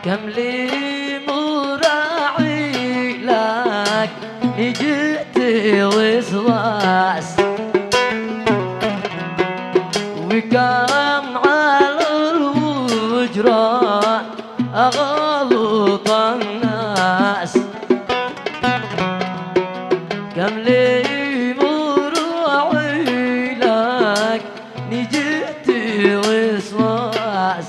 كم لي مراعي لك جئت وسواس وكم على الوجران أغلط الناس كم لي مراعي لك جئت وسواس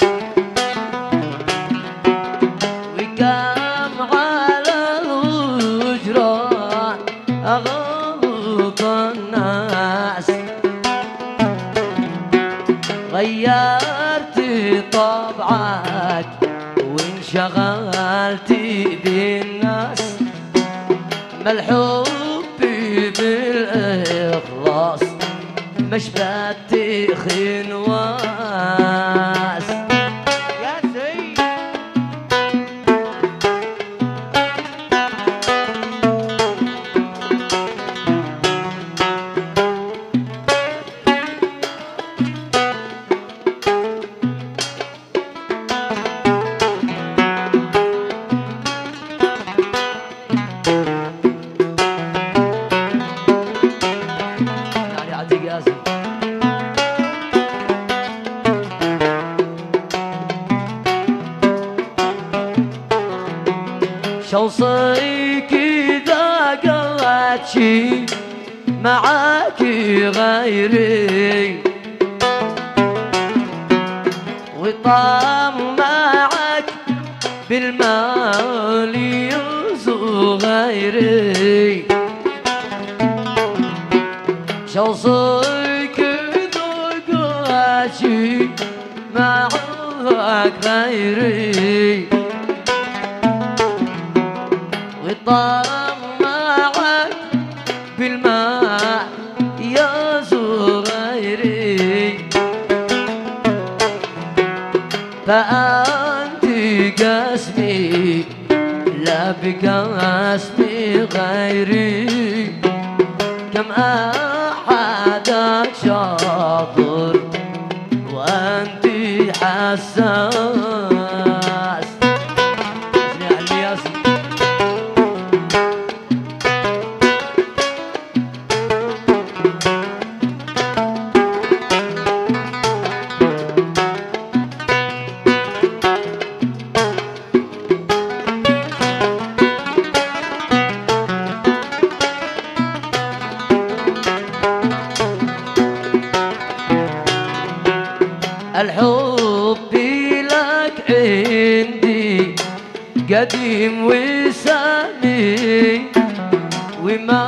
أغلط الناس غيرت طبعك وانشغلت بالناس ما الحب بالإخلاص مش بتخن واس يا سيد شوصيك إذا قلت شي معاك غيري وطمعك بالمال يرزق غيري شوصيك إذا قلت شي معاك غيري وطمعك بالماء يا زغيري فأنت قسمي لا بقسمي غيري كم أحدك شاطر وأنت حساس الحب لك عندي قديم وسامي وما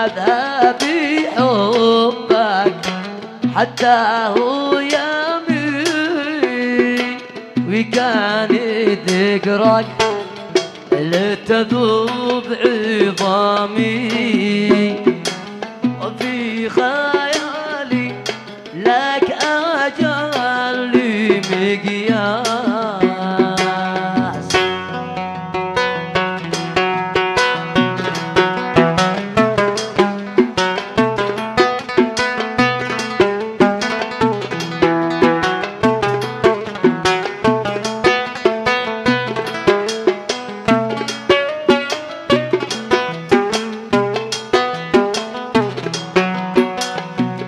أذهبي حبك حتى هو يمين وكان ذكرك لتذوب عظامي وفي خيالي لك أجل مقياس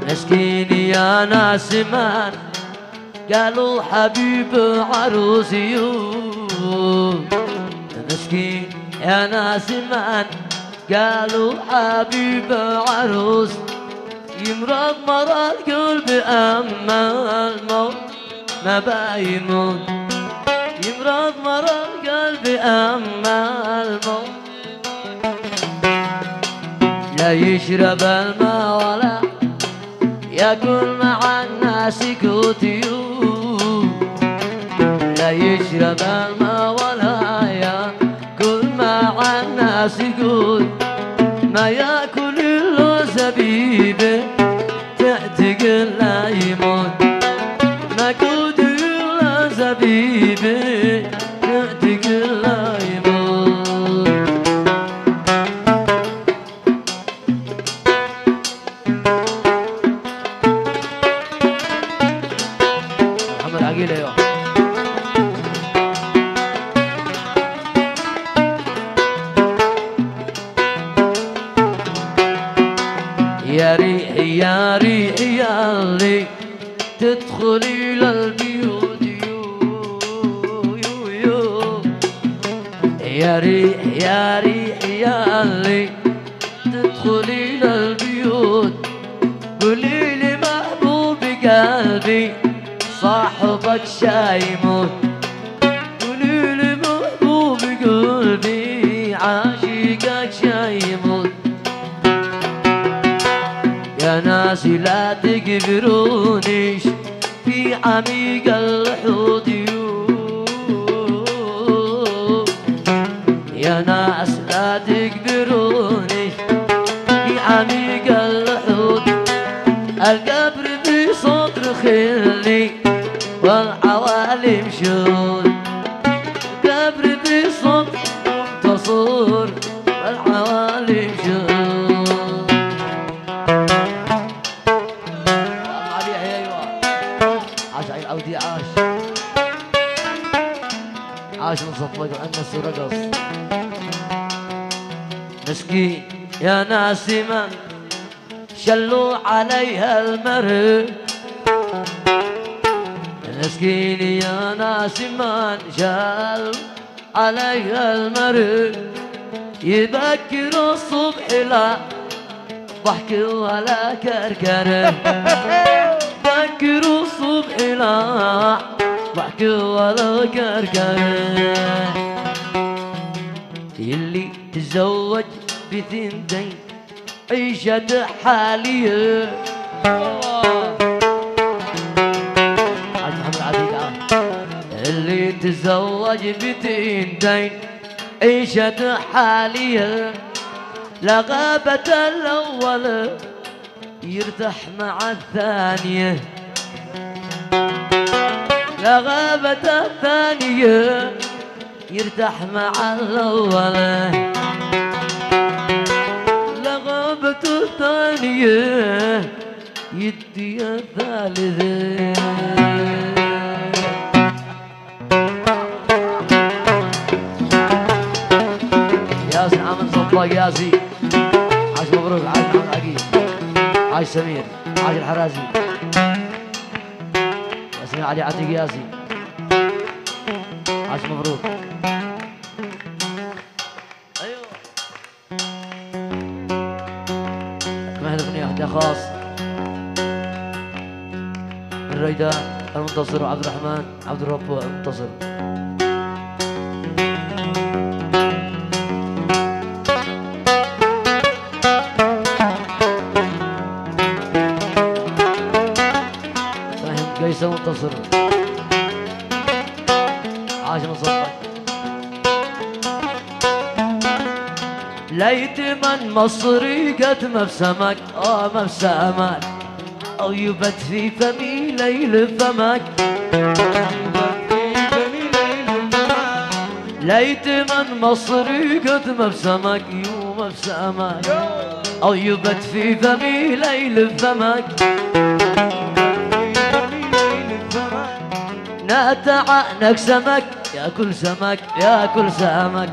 مسكين يا ناس من قالوا حبيب عروسي مسكين يا ناس من قالوا حبيب عروس يمرض مرض القلب أما الموت ما بايمون يمرض مرض القلب أما الموت لا يشرب الماء ولا ياكل مع الناس كوتيو لا يشرب الماء ولا ياكل الناس يقول ما ياكل الا زبيبه تعتقل لا يموت ماكل الا زبيبه تعتقل لا يموت. محمد عقيل ايوه. يا ريح يا ريح يا اللي تدخلي للبيوت يا ريح يا ريح يا اللي تدخلي للبيوت قولي لي محبوب قلبي صاحبك شايموت قولي لي محبوب قلبي عاشقك شايموت. يا ناس لا تقبرونيش في عميق الحوض يا ناس لا تقبرونيش في عميق الحوض القبر بصدر خلي والعوالم شود القبر بصدر تصور والعوالم شود. عودي عاش من صفق وأنس ورقص مسكين يا ناس من شلوا عليها المر مسكين يا ناس من شلوا عليها المر يبكر الصبح لا ضحك ولا كركره بكر الصبح لا ضحك ولا كركره. اللي تزوج بثنتين عيشة حالية اللي تزوج بثنتين عيشة حالية لغابة الأول يرتاح مع الثانية لغابة الثانية يرتاح مع الأول لغابة الثانية يدي الثالثة. ياسين عمل صفاق ياسين عاش مبروك عاش محمد عقيل عاش سمير عاش الحرازي ياسين علي عتيق ياسين عاش مبروك. ايوه كمان اغنية واحدة خاص الريدان المنتصر وعبد الرحمن عبد الرب المنتصر. قيس منتصر عاش مصطفى. ليت من مصري قد مبسمك مبسمك أو يبت في فمي ليل فمك ليت من مصري قد مبسمك مبسمك أو يبت في فمي ليل فمك ناتعنك سمك ياكل سمك ياكل سمك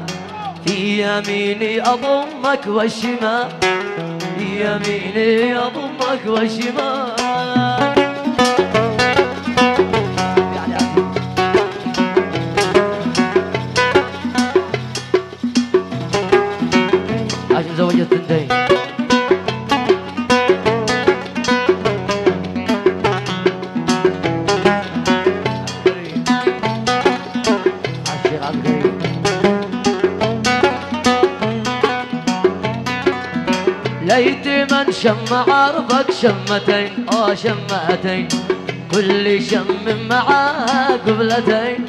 في يميني أضمك والشمال في يميني أضمك والشمال. عشان زوجت الثنتين ليت من شم عرضك شمتين شمتين كل شم معاه قبلتين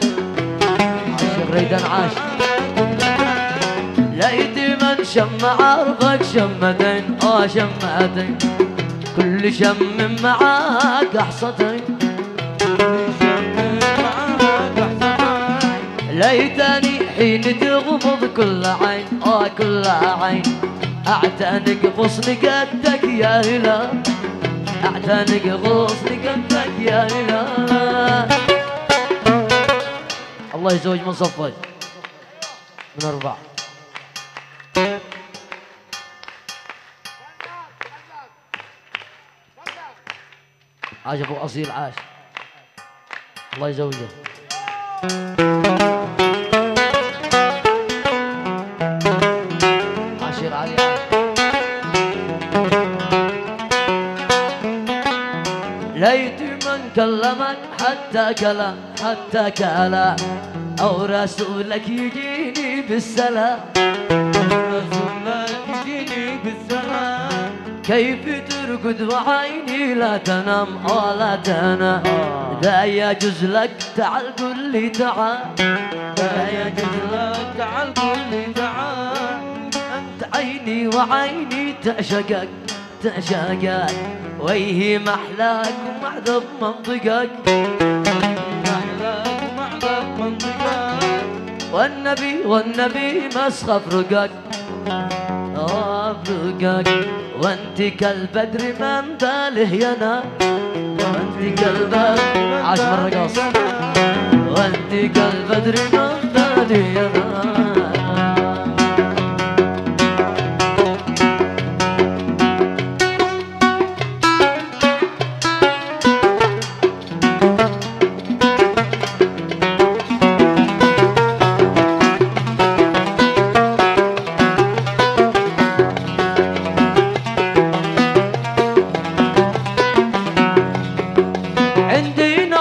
عاشق ريدان عاش ليت من شم عرفك شمتين شمتين كل شم معاك حصتين ليتني حين تغمض كل عين كل عين اعتنق غصن قدك يا هلال اعتنق غصن قدك يا هلال. الله يزوج من صفك من 4. عاش ابو اصيل عاش الله يزوجه. عاشر علي ليت من كلمك حتى كلام او رسولك يجيني بالسلام رسولك يجيني بالسلام كيف ترقد وعيني لا تنام ولا تنام لا يجوز لك تعال قل لي تعال لا يجوز لك تعال قل لي تعال انت عيني وعيني تعشقك ويه محلاك ومعذب منطقك محلاك ومعذب منطقك والنبي مسخف رقك افرقك وانت كالبدر من باله ينام وانت كالبدر عاش من رقص وانت كالبدر من باله ينام.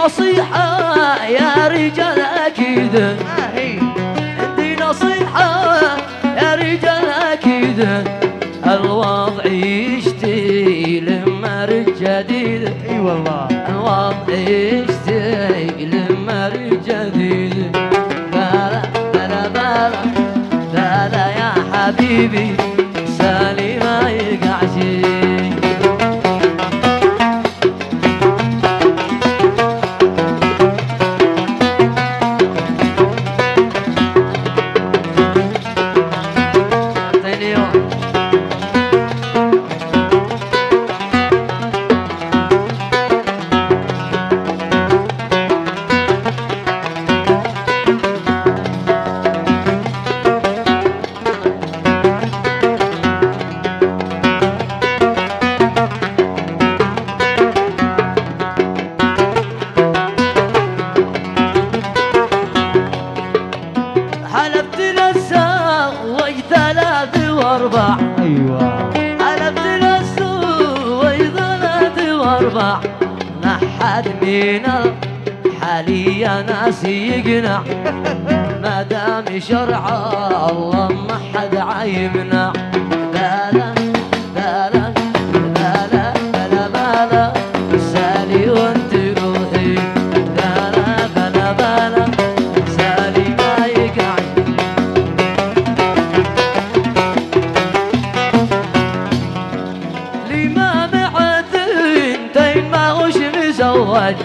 نصيحة يا رجال أكيد عندي نصيحة يا رجال أكيد الوضع يشتي لمر جديد اي والله الوضع يشتي لمر جديد بلا بلا بلا بلا يا حبيبي سالي ما يقع شي حلفت للسوي 3 و4 ايوه حلفت للسوي 3 و4 ما حد من الحالي ناس يقنع ما دام شرع الله ما حد عيمنع بلا بلا بلا بلا بلا سالي وانت روحي بلا بلا بلا سالي ما يقع الإمام عدنتين ما هوش مزوج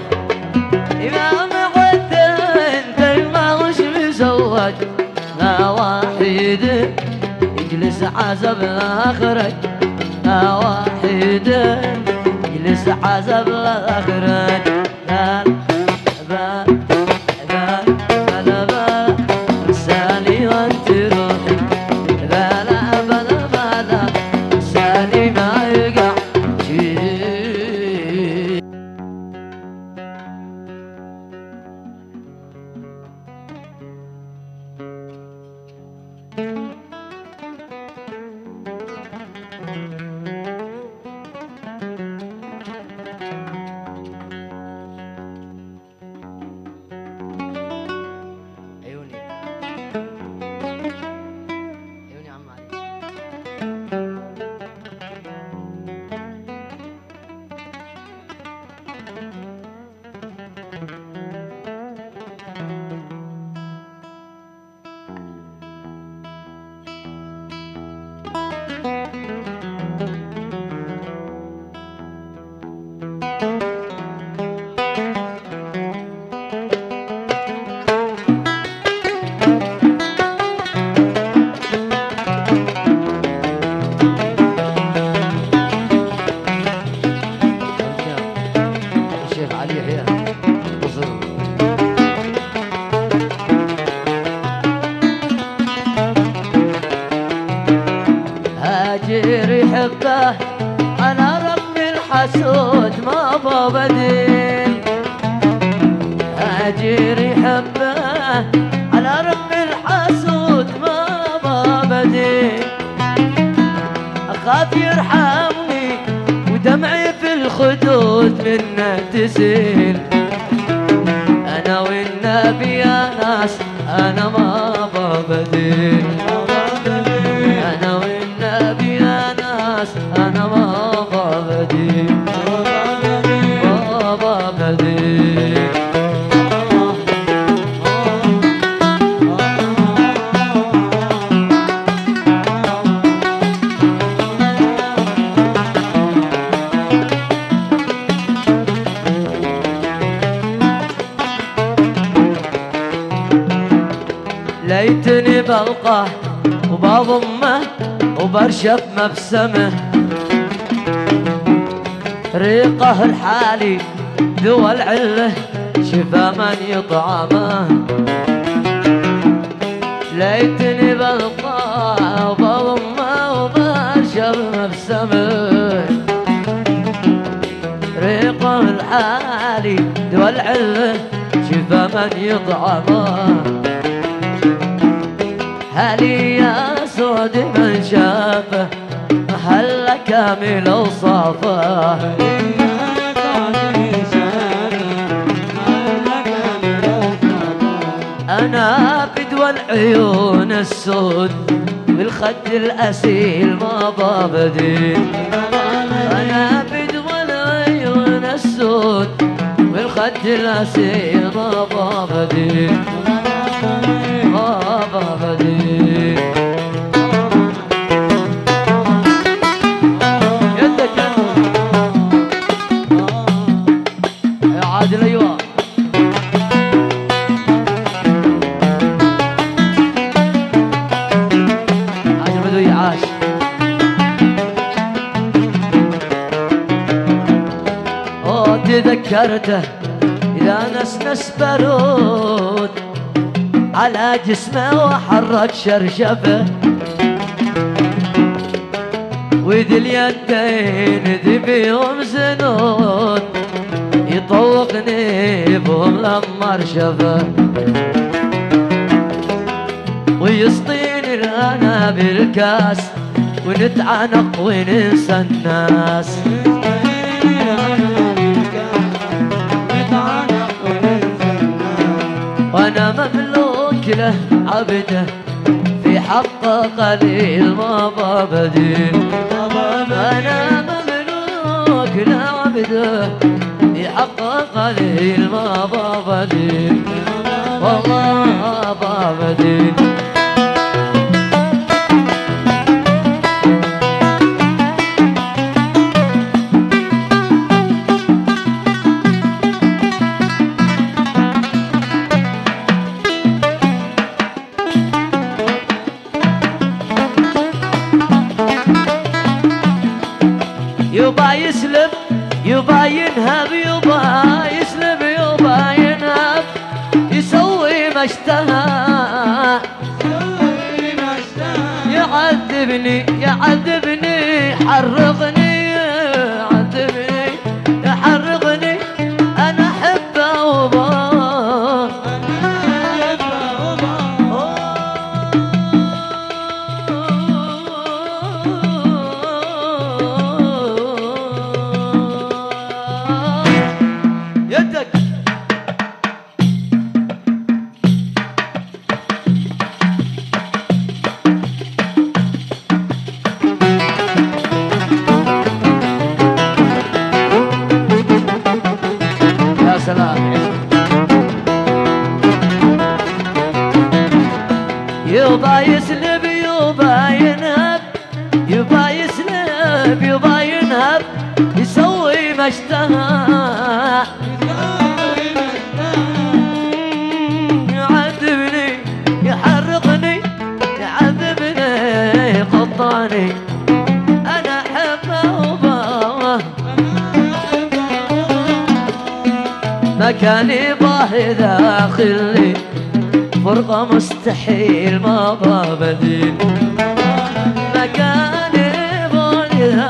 إمام عدنتين ما هوش مزوج لا واحد يجلس عزب الآخرج لا واحد يجلس عزب الآخرج لا بلا بلا بلا بلا سالي وانت روحي بلا بلا بلا سالي ما يقع شي عيوني عيوني عم علي حبه على رب الحسود ما ببدل هاجر حبه على رب الحسود ما ببدل أخاف يرحمني ودمعي في الخدود منه تسيل أنا والنبي يا ناس أنا ما ببدل أنا والنبي يا ناس أنا ما ببدل ما ببدل ليتني بلقاه وبضمه وبرشف مبسمه ريقه الحالي ذو العله شفا من يطعمه ليتني بلقاه وبضمه وبرشف مبسمه ريقه الحالي ذو العله شفا من يطعمه هلي يا سود من شافه هلا كامل اوصافه انا بدوى العيون السود والخد الاسيل ما ببدل انا بدوى العيون السود والخد الاسيل ما ببدل ما ببدل يدك يا عادل ايوه عادل بدوي عاش تذكرته اذا نسنس برود على جسمه وحرك شرشفه وذي اليدين ذي بيهم زنود يطوقني بهم لما رشفه ويسطيني انا بالكاس ونتعانق وننسى الناس وانا مملوك له عبده في حقه قليل ما ببدل انا مملوك له عبده في حقه قليل ما ببدل والله ما ببدل يبا يسلب يبا ينهب يبا يسلب يبا ينهب يسوي ما اشتهى يعذبني يعذبني حرقني يعذبني يحرقني انا احبه وبا يبا يسلب يبا ينهب يبا يسلب يبا ينهب يسوي ما اشتهى يعذبني يحرقني يعذبني يقطعني انا احبه وباه مكاني باه داخلي فرقة مستحيل ما ببدل مكاني باه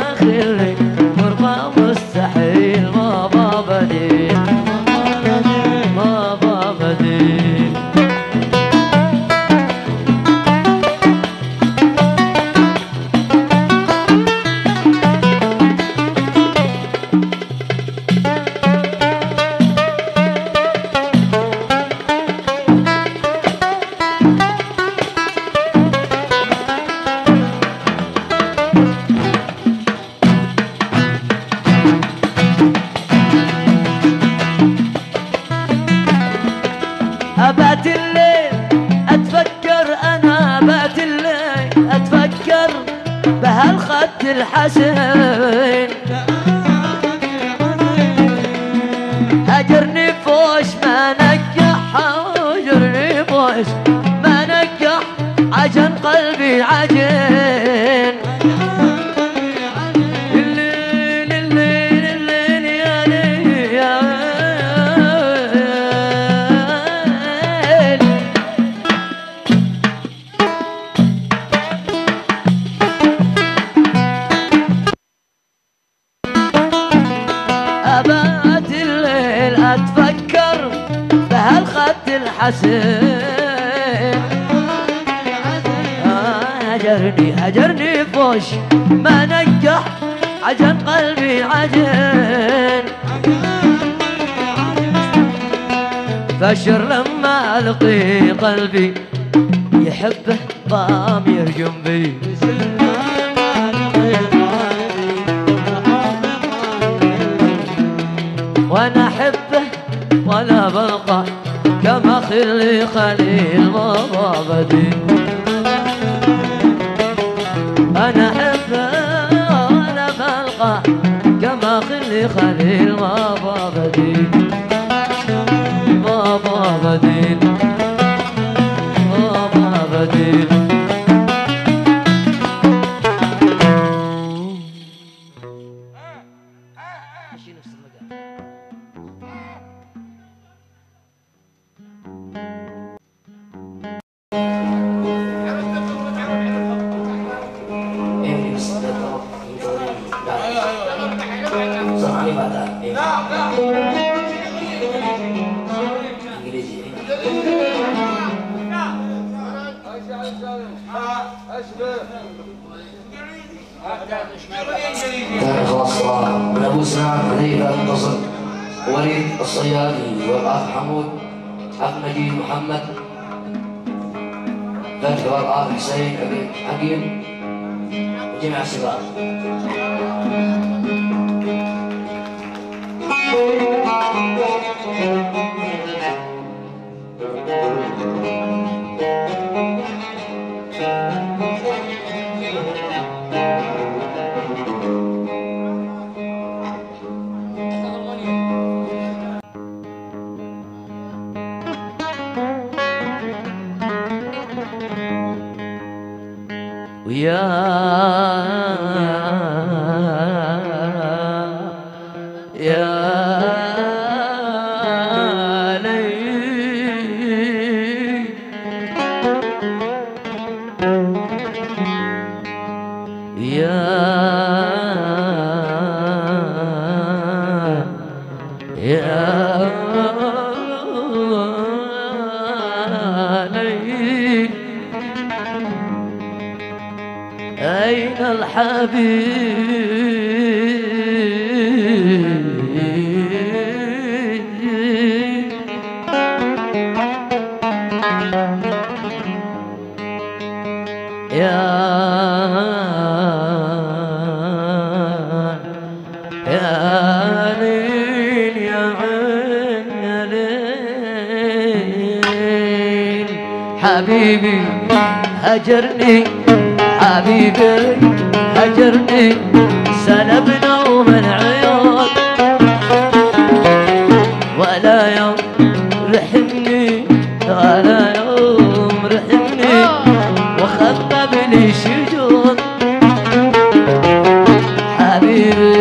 بات الليل اتفكر بهالخد الحسن هجرني فوش ما نجح هجرني فوش ما نجح عجن قلبي عجن الليل الليل الليل يا ليل يا ليل أبات الليل أتفكر بهالخد الحسن هجرني فوش ما نجح عجن قلبي عجن فشر لما ألقي قلبي يحبه ضامير جنبي وانا احبه ولا بلقى كما خلي خليل مضابدي انا احبه ولا بلقى كما خلي خليل مضابدي مضابدي مضابدي كان خاصة من أبو سنان حذيفة النصر وليد الصيادي والأخ حمود أخ نجيب محمد فتحي والأخ حسين حكيم وجميع الشباب. ويا ليل يا ليل أين الحبيب يا ليل يا عين يا ليل حبيبي هجرني حبيبي هجرني سلبنا ومن عيون ولا يوم رحمني ولا يوم رحمني وخبب لي شجون حبيبي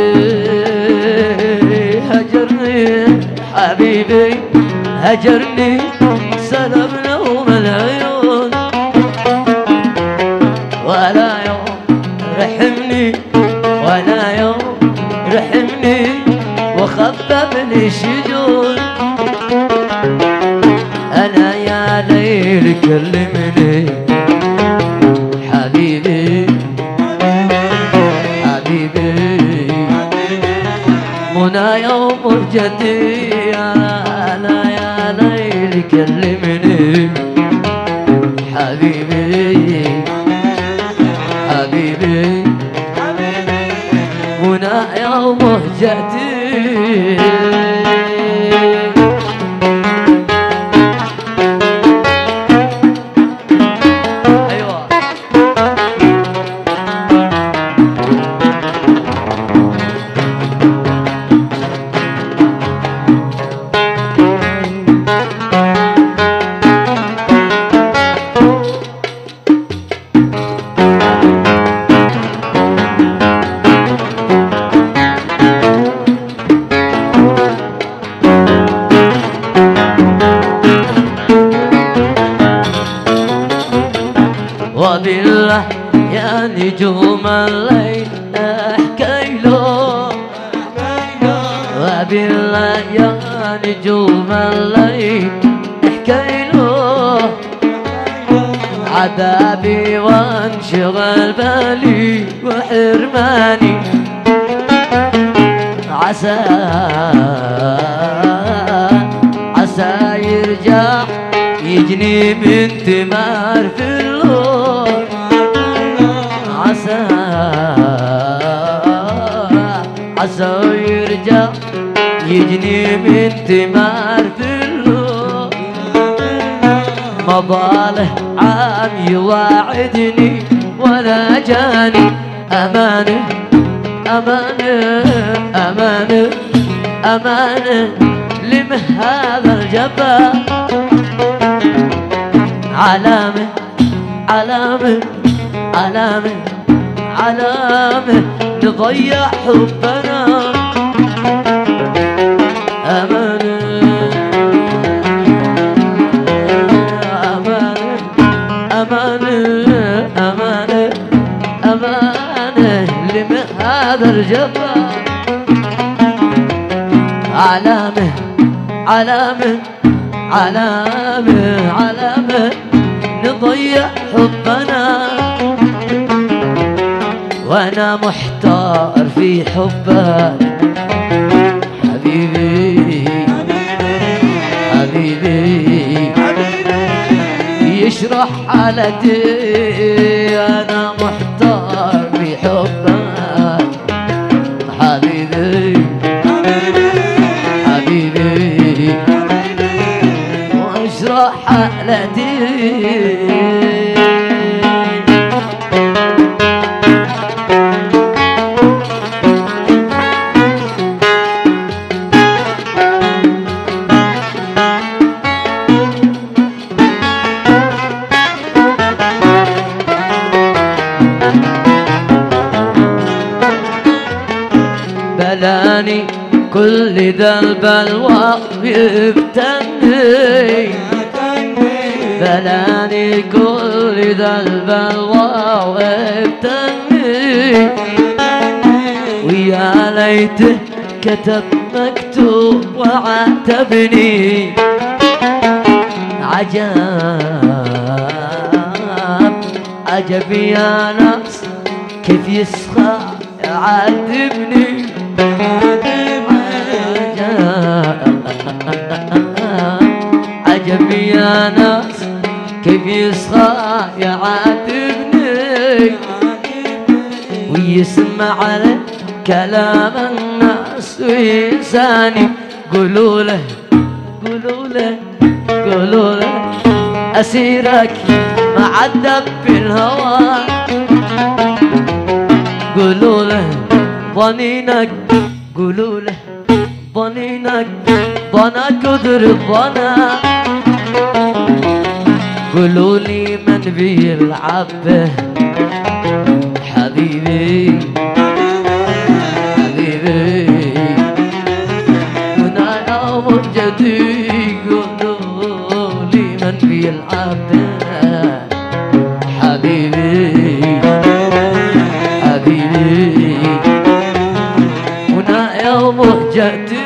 هجرني حبيبي هجرني سلبنا ومن عيون ولا يوم رحمني ولا يوم رحمني وخبب لي شجون أنا يا ليل كلمني حبيبي حبيبي منى يوم جدي أنا يا ليل كلمني حبيبي حبيبي منى يوم جدي ايوه وبالله يا نجوم الليل احكي له، وبالله يا نجوم الليل احكي له عذابي وانشغل بالي وحرماني، عسى يرجع يجني من ثمار في اللون، عسى يرجع يجني من ثمار في اللون، مضاله عام يواعدني ولا جاني، أمانه أمانه أمانه أمانه لم هذا الجفا، علامه علامه علامه علامه نضيع حبنا، أمانه أمانه أمانه أمانه أمانه لم هذا الجفا، علامه علامه علامه علامه نضيع حبنا، وانا محتار في حبك حبيبي حبيبي يشرح حالتي، انا محتار في حبك حبيبي حبيبي واشرح حالتي. بلاني كل ذا البلوى يفتني، بلاني كل ذا البلوى يفتني، ويا ليته كتب مكتوب وعاتبني، عجب عجب يا ناس كيف يسخى يعاتبني، عجب يا ناس كيف يسخى يعاتبني، ويسمع كلام الناس وينساني، قولوا له قولوا له قولوا له أسيرك معذب في الهوى، قولوا له ظنينك قولوا له ظنينك ظنا كثر الظنا، قولوا لي من بيلعب به حبيبي حبيبي هنا يوم جديد، قولوا لي من بيلعب به حبيبي حبيبي هنا يوم جديد.